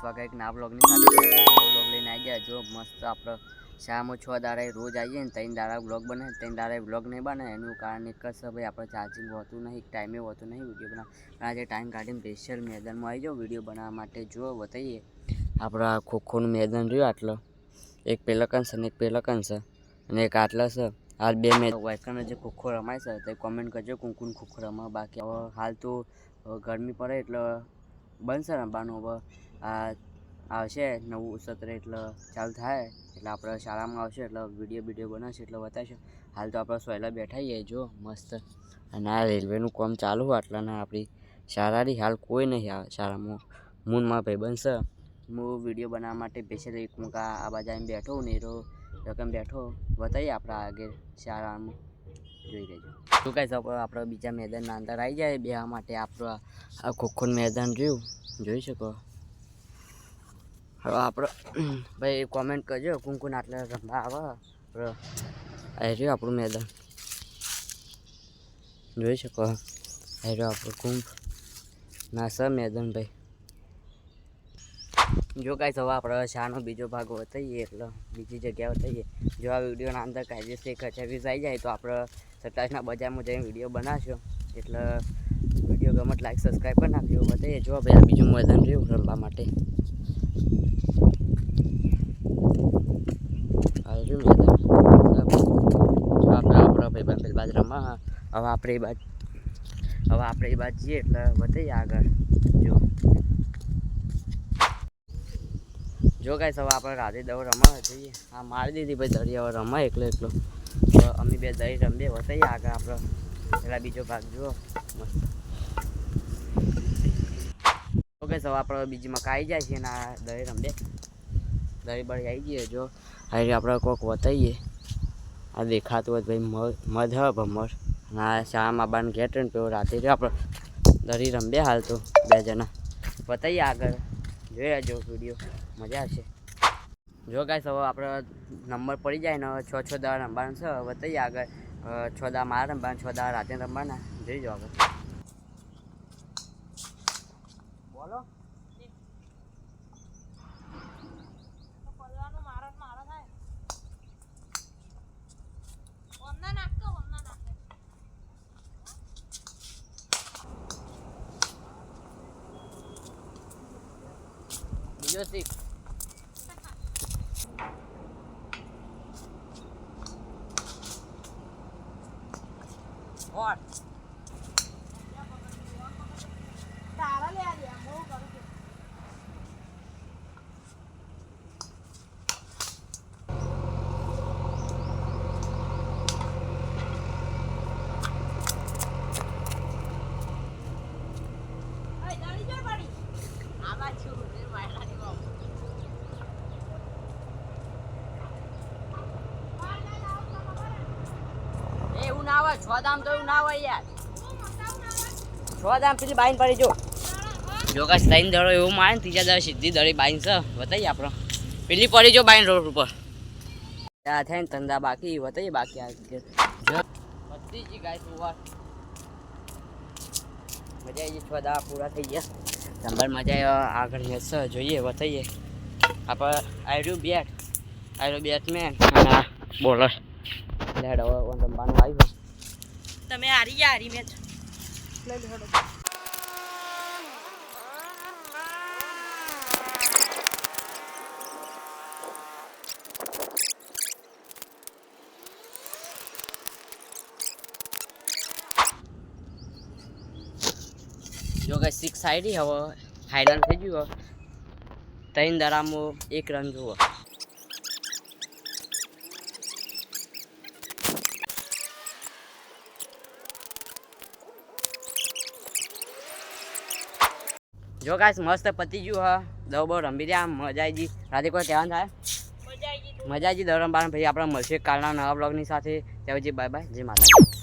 વાગે એક ના બ્લોગની સાથે બ્લોગ લઈને આવી ગયા. જો મસ્ત આપણે શામાં 6 દાડા રોજ આવીએ ને 3 દાડા બ્લોગ બને, 3 દાડા બ્લોગ નહીં બને એનું કારણ એક જ છે ભાઈ, આપણે ચાર્જિંગ હોતું નહીં, ટાઈમે હોતું નહીં વિડીયો બનાવ. આજે ટાઈમ કાઢીને સ્પેશિયલ મેદાનમાં આવી જાઓ વિડીયો બનાવવા માટે. જો બતાવીએ આપણા ખોખોનું મેદાન રહ્યું આટલો, એક પેલકન છે ને એક પેલકન છે અને એક આટલા છે. હાલ 2 મેચ વાયકન જે ખોખો રમાય છે તે કોમેન્ટ કરજો કોણ ખોખો રમાય. બાકી હવે હાલ તો ગરમી પડે એટલે બંધ છે રમવાનું. હવે આ આવશે નવું સત્ર એટલે ચાલુ થાય એટલે આપણે શાળામાં આવશે એટલે વિડીયો બનાવશે એટલે બતાવશે. હાલ તો આપણે સોયલા બેઠા છીએ જો મસ્ત, અને આ રેલવેનું કામ ચાલુ હોય આટલાને આપણી શાળાની હાલ કોઈ નહીં આવે શાળામાં. મૂનમાં ભાઈબંધ છે, હું વિડીયો બનાવવા માટે સ્પેશિયલ એક મૂકા આ બાજુ આવીને બેઠો ને એરો રકમ બેઠો બતાવીએ આપણા આગળ શાળામાં જોઈ લેજો. શું કહે છે આપણે બીજા મેદાનના અંદર આવી જાય બેવા માટે. આપણું આ ખોખોનું મેદાન રહ્યું જોઈ શકો. હવે આપણે ભાઈ કોમેન્ટ કરજો કોણ આટલે રમવા આવે. આવી રહ્યું આપણું મેદાન જોઈ શકો. આવી રહ્યું આપણું કુંભ ના સર મેદાન ભાઈ. જો કાંઈ હવે આપણે શાનો બીજો ભાગ બતાવીએ એટલે બીજી જગ્યાએ બતાવીએ. જો આ વિડીયોના અંદર કાયદેસર કચાવીસ આવી જાય તો આપણે 27ના બજારમાં જઈને વિડીયો બનાવશો એટલે વિડીયો ગમત લાઈક સબસ્ક્રાઈબ કરી નાખજો. બતાવીએ જો ભાઈ આ બીજું મેદાન રહ્યું રમવા માટે. જો આપણે ભાઈ પેલી બાજુ રમવા. હવે આપણે એ બાજુ જઈએ એટલે બતાવીએ આગળ. જો કાંઈ હવે આપણે રાધે દવ રમવા જઈએ. હા મારી દીધી ભાઈ દરી હવે રમાય એકલો તો અમે 2 દરી રમીએ બતાવીએ આગળ. આપણે પેલા બીજો ભાગ જુઓ મસ્ત. ઓકે સર આપણે બીજી મકા આવી જાય છે ને આ દરી રમીએ દરી બળી આવી જઈએ. જો હારી આપણે કોઈક બતાવીએ. આ દેખાતું હોય ભાઈ મધ હ ભમર અને આ શાળામાં બાન ઘેટ ને પેલો રાતે રહ્યો આપણે દરી રમીએ. હાલ તો 2 જણા બતાવીએ આગળ જોઈ રહેજો વિડીયો મજા આવશે. જો ગાઈસ હવે આપણે નંબર પડી જાય ને 6 દાડા રમવાનું છે બતાવીએ આગળ. 6 દાડા મારે રમવાના, 6 દાડા રાતે રમવાના જોઈ જાઓ આગળ. બોલો બીજો શીખ. તારા લે આ દે હું કરું છું. અય દાડી જો પડી આવા છું રે વાયલાની કો એવું ના હોય 6 દામ તો એવું ના હોય યાર. 6 દામ પેલી બાઈન પડી જો. જો કાંઈ 3 દડો એવું મારે ને 3જા દડો સીધી દડી બાઈન છે બતાવીએ આપણે. પેલી પડી જો બાઈન રોડ ઉપર ત્યાં થાય ને ધંધા બાકી બતાવીએ. બાકી આ બધી જ ગાય સુવા મજા આવી 6 દાડા પૂરા થઈ ગયા. નંબર મજા આગળ મેચ જોઈએ બતાવીએ. આપણે આયરું બેટમેન અને બોલર લેડ હવે રમવાનું આવ્યું. તમે હારી મેચ લઈ લો. જો કે 6 સાઈડ હવે ફાઇનલ થઈ ગયું. 3 દાડામાં 1 રન જુઓ. જો ગાઈસ મસ્ત પતી ગયું હા. દવ બહુ રમી રહ્યા મજા આવી ગઈ. રાતે કોઈ કહેવાનું થાય મજા આવી ગઈ દવ રમવાનું. ભાઈ આપણે મળશે કાલના નવા બ્લોગની સાથે. ત્યાં બાય બાય જય માતા.